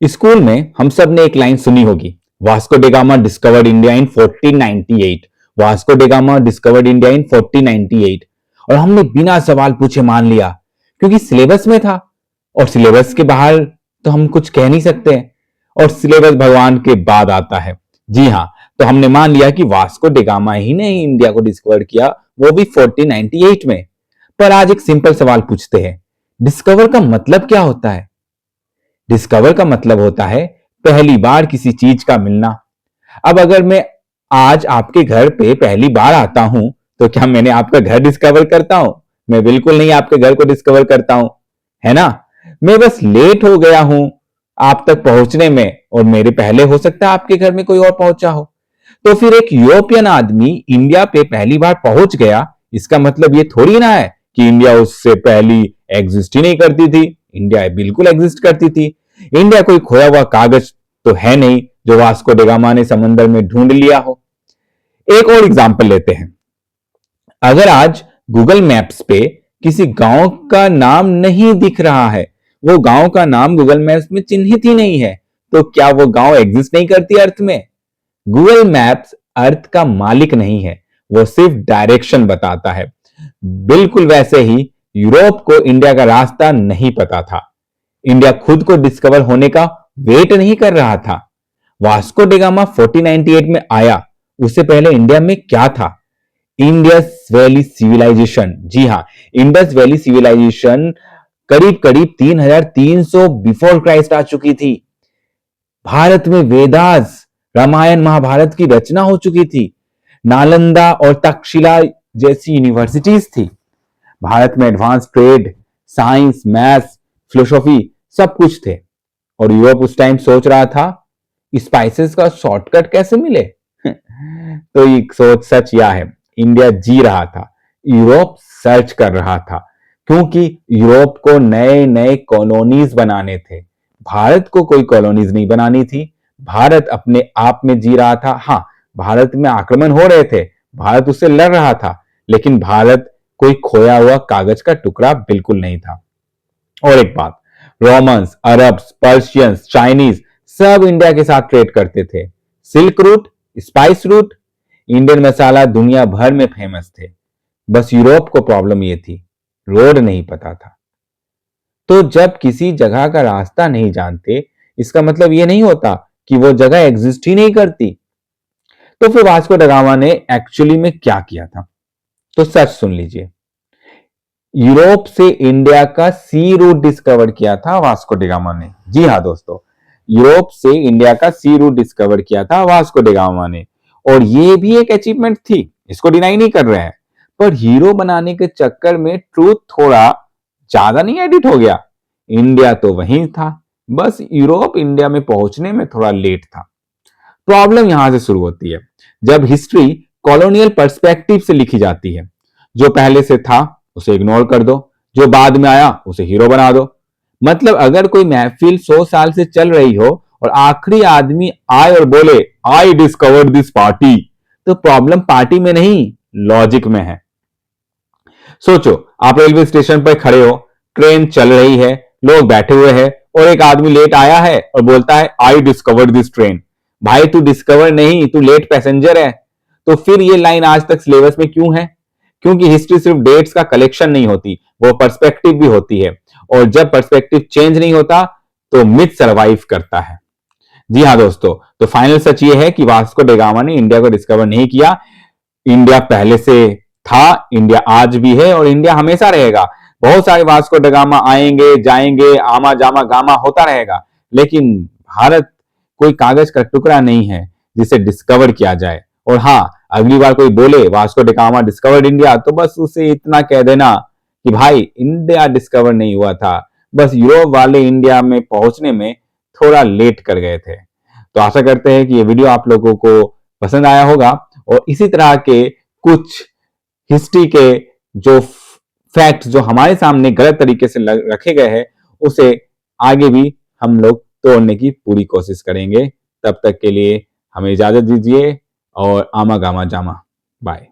School में हम सब ने एक लाइन सुनी होगी, Vasco day gamma discovered India in 1498। Vasco day gamma discovered India in 1498। और हमने बिना सवाल पूछे मान लिया, क्योंकि सिलेबस में था। और सिलेबस के बाहर तो हम कुछ कह नहीं सकते। और सिलेबस भगवान के बाद आता है। जी हाँ, तो हमने मान लिया कि वास्को डे गामा ही ने इंडिया को डिस्कवर किया, वो भी 1498 में। पर आज एक सिंपल सवाल पूछते हैं, डिस्कवर का मतलब क्या होता है? डिस्कवर का मतलब होता है पहली बार किसी चीज का मिलना। अब अगर मैं आज आपके घर पे पहली बार आता हूं, तो क्या मैंने आपका घर डिस्कवर करता हूं? मैं बिल्कुल नहीं आपके घर को डिस्कवर करता हूं, है ना। मैं बस लेट हो गया हूं आप तक पहुंचने में, और मेरे पहले हो सकता है आपके घर में कोई और पहुंचा हो। तो फिर एक यूरोपियन आदमी इंडिया पे पहली बार पहुंच गया, इसका मतलब ये थोड़ी ना है कि इंडिया उससे पहली एग्जिस्ट ही नहीं करती थी। इंडिया बिल्कुल एग्जिस्ट करती थी। इंडिया कोई खोया हुआ कागज तो है नहीं जो वास्को डी गामा ने समंदर में ढूंढ लिया हो। एक और एग्जांपल लेते हैं। अगर आज गूगल मैप्स पे किसी गांव का नाम नहीं दिख रहा है, वो गांव का नाम गूगल मैप्स में चिन्हित ही नहीं है, तो क्या वो गांव एग्जिस्ट नहीं करती अर्थ में? गूगल मैप्स अर्थ का मालिक नहीं है, वो सिर्फ डायरेक्शन बताता है। बिल्कुल वैसे ही यूरोप को इंडिया का रास्ता नहीं पता था। इंडिया खुद को डिस्कवर होने का वेट नहीं कर रहा था। वास्को डी गामा 1498 में आया, उससे पहले इंडिया में क्या था? Indus valley civilisation. जी हां, इंडस वैली सिविलाइजेशन करीब करीब 3300 बिफोर क्राइस्ट आ चुकी थी। भारत में वेदास, रामायण महाभारत की रचना हो चुकी थी। नालंदा और तक्षशिला जैसी यूनिवर्सिटीज थी। भारत में advance trade, science, maths, philosophy सब कुछ थे। और यूरोप उस टाइम सोच रहा था स्पाइसेस का शॉर्टकट कैसे मिले। तो ये सोच सच यह है, इंडिया जी रहा था, यूरोप सर्च कर रहा था, क्योंकि यूरोप को नए नए कॉलोनीज बनाने थे। भारत को कोई कॉलोनीज नहीं बनानी थी। भारत अपने आप में जी रहा था। हाँ, भारत में आक्रमण हो रहे थे, भारत उससे लड़ रहा था, लेकिन भारत कोई खोया हुआ कागज का टुकड़ा बिल्कुल नहीं था। और एक बात, रोमन्स, अरब्स, पर्शियंस, चाइनीज सब इंडिया के साथ ट्रेड करते थे। Silk route, spice route, Indian masala दुनिया भर में फेमस थे। बस यूरोप को प्रॉब्लम यह थी, रोड नहीं पता था। तो जब किसी जगह का रास्ता नहीं जानते, इसका मतलब यह नहीं होता कि वो जगह एग्जिस्ट ही नहीं करती। तो फिर वास्को ड गामा ने एक्चुअली में क्या किया था? तो सच सुन लीजिए। यूरोप से इंडिया का सी रूट डिस्कवर किया था वास्को डी गामा ने। जी हाँ दोस्तों, यूरोप से इंडिया का सी रूट डिस्कवर किया था वास्को डी गामा ने। और ये भी एक अचीवमेंट थी, इसको डिनाई नहीं कर रहे हैं। पर हीरो बनाने के चक्कर में ट्रूथ थोड़ा ज्यादा नहीं एडिट हो गया। इंडिया तो वहीं था, बस यूरोप इंडिया में पहुंचने में थोड़ा लेट था। प्रॉब्लम यहां से शुरू होती है, जब हिस्ट्री कॉलोनियल पर्सपेक्टिव से लिखी जाती है। जो पहले से था उसे इग्नोर कर दो, जो बाद में आया उसे हीरो बना दो। मतलब अगर कोई महफिल 100 साल से चल रही हो और आखिरी आदमी आए और बोले आई डिस्कवर्ड दिस पार्टी, तो प्रॉब्लम पार्टी में नहीं, लॉजिक में है। सोचो, आप रेलवे स्टेशन पर खड़े हो, ट्रेन चल रही है, लोग बैठे हुए हैं, और एक आदमी लेट आया है और बोलता है आई डिस्कवर्ड दिस ट्रेन। भाई तू डिस्कवर नहीं, तू लेट पैसेंजर है। तो फिर ये लाइन आज तक सिलेबस में क्यों है? क्योंकि हिस्ट्री सिर्फ डेट्स का कलेक्शन नहीं होती, वो पर्सपेक्टिव भी होती है। और जब पर्सपेक्टिव चेंज नहीं होता तो मिथ सरवाइव करता है। जी हाँ दोस्तों, तो फाइनल सच ये है कि वास्को डी गामा ने इंडिया को डिस्कवर नहीं किया। इंडिया पहले से था, इंडिया आज भी है, और इंडिया हमेशा रहेगा। बहुत सारे वास्को डी गामा आएंगे जाएंगे, आमा जामा गामा होता रहेगा, लेकिन भारत कोई कागज का टुकड़ा नहीं है जिसे डिस्कवर किया जाए। और हाँ, अगली बार कोई बोले Vasco D gamma discovered India, तो बस उसे इतना कह देना कि भाई इंडिया डिस्कवर नहीं हुआ था, बस यूरोप वाले इंडिया में पहुंचने में थोड़ा लेट कर गए थे। तो आशा करते हैं कि ये वीडियो आप लोगों को पसंद आया होगा, और इसी तरह के कुछ हिस्ट्री के जो फैक्ट्स जो हमारे सामने गलत तरीके से रखे गए हैं, उसे आगे भी हम लोग तोड़ने की पूरी कोशिश करेंगे। तब तक के लिए हमें इजाजत दीजिए, और आमा गामा जामा, बाय।